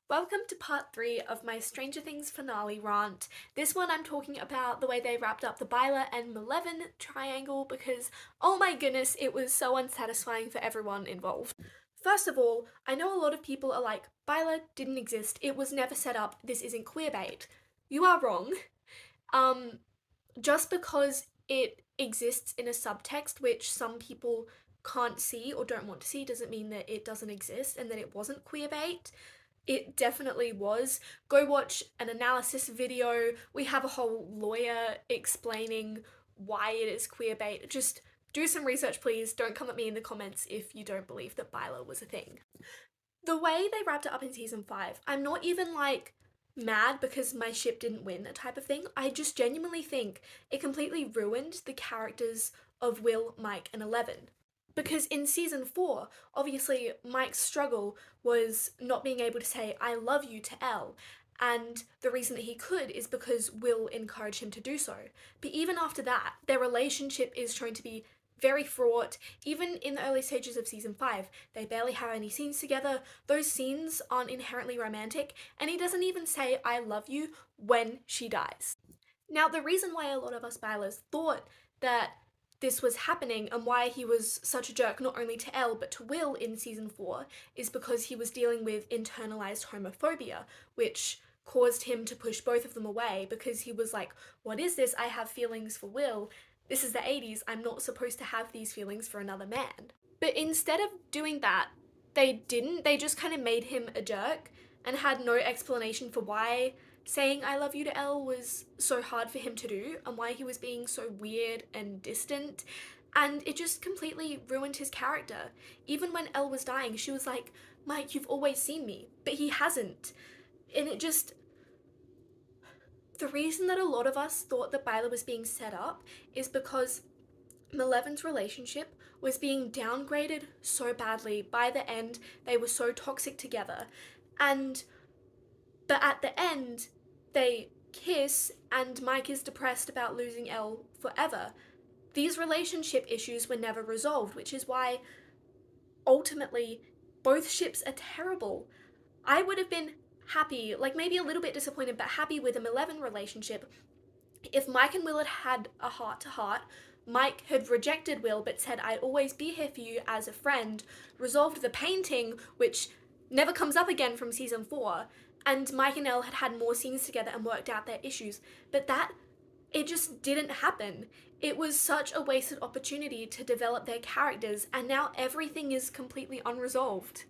Welcome to part 3 of my Stranger Things finale rant. This one I'm talking about the way they wrapped up the Byla and Maleven triangle because, oh my goodness, it was so unsatisfying for everyone involved. First of all, I know a lot of people are like, Byla didn't exist, it was never set up, this isn't queerbait. You are wrong. Um, just because it exists in a subtext which some people can't see or don't want to see doesn't mean that it doesn't exist and that it wasn't queerbait. It definitely was. Go watch an analysis video. We have a whole lawyer explaining why it is queerbait. Just do some research, please. Don't come at me in the comments if you don't believe that Byla was a thing. The way they wrapped it up in season 5, I'm not even like mad because my ship didn't win, a type of thing. I just genuinely think it completely ruined the characters of Will, Mike, and Eleven. Because in season 4, obviously Mike's struggle was not being able to say I love you to Elle, and the reason that he could is because Will encouraged him to do so. But even after that, their relationship is shown to be very fraught. Even in the early stages of season 5, they barely have any scenes together. Those scenes aren't inherently romantic, and he doesn't even say I love you when she dies. Now, the reason why a lot of us Bylers thought that this was happening and why he was such a jerk not only to Elle but to Will in season 4 is because he was dealing with internalized homophobia, which caused him to push both of them away because he was like, what is this? I have feelings for Will. This is the 80s. I'm not supposed to have these feelings for another man. But instead of doing that, they didn't. They just kind of made him a jerk and had no explanation for why saying I love you to Elle was so hard for him to do and why he was being so weird and distant. And it just completely ruined his character. Even when Elle was dying, she was like, Mike, you've always seen me. But he hasn't. And it just. The reason that a lot of us thought that Byla was being set up is because Maleven's relationship was being downgraded so badly. By the end, they were so toxic together. But at the end, they kiss and Mike is depressed about losing Elle forever. These relationship issues were never resolved, which is why ultimately both ships are terrible. I would have been happy, like maybe a little bit disappointed, but happy with a Maleven relationship if Mike and Will had had a heart to heart. Mike had rejected Will but said, I'd always be here for you as a friend, resolved the painting, which never comes up again from season 4, and Mike and Elle had had more scenes together and worked out their issues. But it just didn't happen. It was such a wasted opportunity to develop their characters, and now everything is completely unresolved.